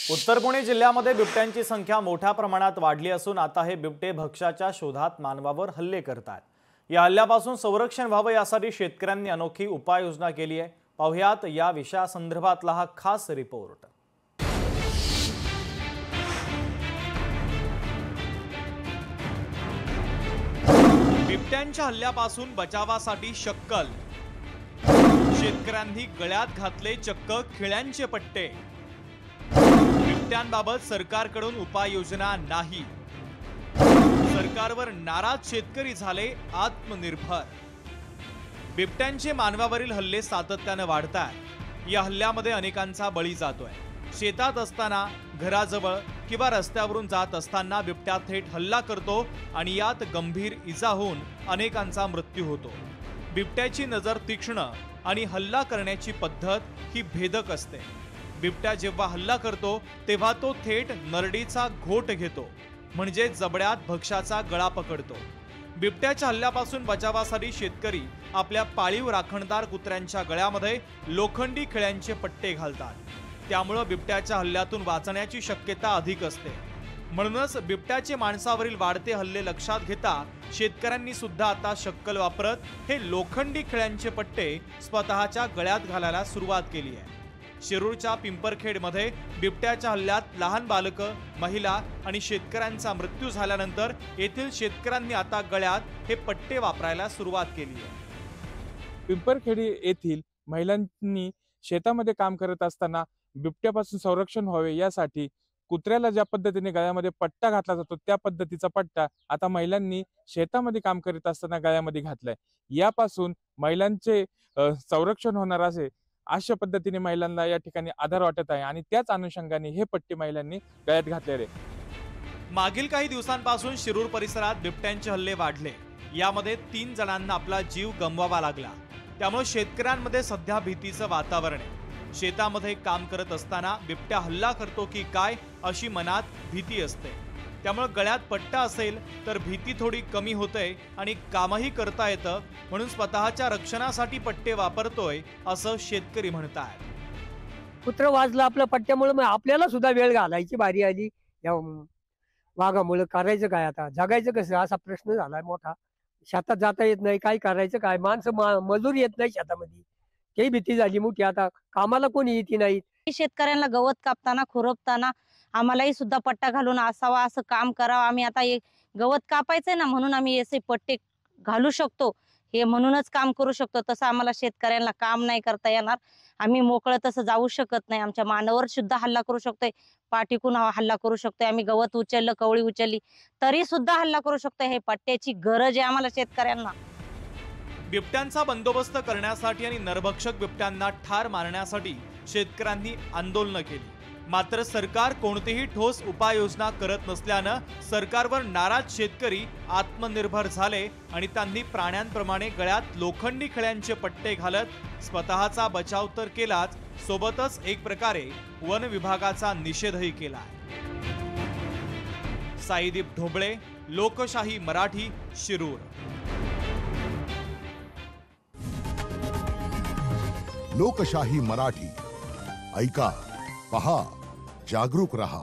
उत्तर पुणे जिल्ह्यामध्ये बिबट्यांची संख्या मोठ्या प्रमाणात वाढली असून आता हे बिबटे भक्ष्याच्या शोधात मानवावर हल्ले करतात। या हल्ल्यापासून संरक्षण व्हावे यासाठी शेतकऱ्यांनी अनोखी उपाययोजना केली आहे। पाहुयात या विषयासंदर्भातला हा खास रिपोर्ट। बिबट्यांच्या हल्ल्यापासून बचावासाठी शक्कल, शेतकऱ्यांनी गळ्यात घातले चक्क खिळ्यांचे पट्टे। बिबट्यांबाबत सरकारकडून उपाययोजना नाही, सरकारवर नाराज शेतकरी झाले आत्मनिर्भर। बिबट्यांचे मानवावरील हल्ले सातत्याने वाढतात। या हल्ल्यामध्ये अनेकांचा बळी जातोय। शेतात असताना, घराजवळ किंवा रस्त्यावरून जात असताना बिबट्या थेट हल्ला करतो आणि यात गंभीर इजा होऊन अनेकांचा मृत्यू होतो। बिबट्याची नजर तीक्ष्ण आणि हल्ला करण्याची पद्धत ही भेदक असते। बिबट्या जेव्हा हल्ला करतो तेव्हा तो थेट नरडीचा घोट घेतो, म्हणजे जबड्यात भक्ष्याचा गळा पकडतो। बिबट्याच्या हल्ल्यापासून बचावासाठी शेतकरी आपल्या पाळीव राखणदार कुत्र्यांच्या गळ्यामध्ये लोखंडी खिळ्यांचे पट्टे घालतात। त्यामुळे बिबट्याच्या हल्ल्यातून वाचण्याची शक्यता अधिक असते। म्हणूनच बिबट्याचे माणसावरील वाढते हल्ले लक्षात घेता शेतकऱ्यांनी सुद्धा आता शक्कल वापरत हे लोखंडी खिळ्यांचे पट्टे स्वतःच्या गळ्यात घालायला सुरुवात केली आहे। शिरूरच्या पिंपरखेडमध्ये बिबट्याच्या हल्ल्यात लहान बालकं, महिला आणि शेतकऱ्यांचा मृत्यू झाल्यानंतर येथील शेतकऱ्यांनी आता गळ्यात हे पट्टे वापरायला सुरुवात केली आहे। पिंपरखेडी येथील महिलांनी शेतामध्ये काम करत असताना बिबट्यापासून संरक्षण व्हावे यासाठी कुत्र्याला ज्या पद्धतीने गळ्यामध्ये पट्टा घातला जातो त्या पद्धतीचा पट्टा आता महिलांनी शेतामध्ये काम करीत असताना गळ्यामध्ये घातलाय। यापासून महिलांचे संरक्षण होणार असे अशा पद्धतीने महिलांना या ठिकाणी आधार वाटत आहे आणि त्याच अनुषंगाने हे पट्टे महिलांनी गळ्यात घातलेले। मागील काही दिवसांपासून शिरूर परिसरात बिबट्यांचे हल्ले वाढले। यामध्ये 3 जणांना आपला जीव गमवावा लागला। त्यामुळे शेतकऱ्यांमध्ये सध्या भीतीचं वातावरण आहे। शेतामध्ये काम करत असताना बिबट्या हल्ला करतो की काय अशी मनात भीती असते। त्यामुळे गळ्यात पट्टा असेल तर भीती थोडी कमी होते आणि कामही करता येतं, म्हणून स्वतःच्या रक्षणासाठी पट्टे वापरतोय असं शेतकरी म्हणतात। कुत्र वाजलं आपल्या पट्ट्यामुळे, मग आपल्याला सुद्धा वेळ घालायची बारी आली। या वाघामुळे करायचं काय, आता जगायचं कसं असा प्रश्न झालाय मोठा। शेतात जाता येत नाही, काय करायचं काय, माणसं मजूर येत नाही शेतामध्ये, काही भीती झाली मोठी। आता कामाला कोणी येते नाही। शेतकऱ्यांना गवत कापताना, खुरपताना आम्हालाही सुद्धा पट्टा घालून असावा, असं काम करावं। आम्ही आता गवत कापायचंय ना, म्हणून आम्ही असे पट्टे घालू शकतो, हे म्हणूनच काम करू शकतो। तसं आम्हाला शेतकऱ्यांना काम नाही करता येणार। आम्ही मोकळं तसं जाऊ शकत नाही। आमच्या मानावर सुद्धा हल्ला करू शकतोय, पाठीकून हल्ला करू शकतोय। आम्ही गवत उचललं, कवळी उचलली तरी सुद्धा हल्ला करू शकतोय। हे पट्ट्याची गरज आहे आम्हाला शेतकऱ्यांना। बिबट्यांचा बंदोबस्त करण्यासाठी आणि नरभक्षक बिबट्यांना ठार मारण्यासाठी शेतकऱ्यांनी आंदोलनं केली। मात्र सरकार कोणतीही ठोस उपाययोजना करत नसल्यानं सरकारवर नाराज शेतकरी आत्मनिर्भर झाले आणि त्यांनी प्राण्यांप्रमाणे गळ्यात लोखंडी खिळ्यांचे पट्टे घालत स्वतःचा बचाव तर केलाच, सोबतच एक प्रकारे वन विभागाचा निषेधही केला। साईदीप ढोबळे, लोकशाही मराठी, शिरूर। लोकशाही मराठी, ऐका, पहा, जागरूक रहा।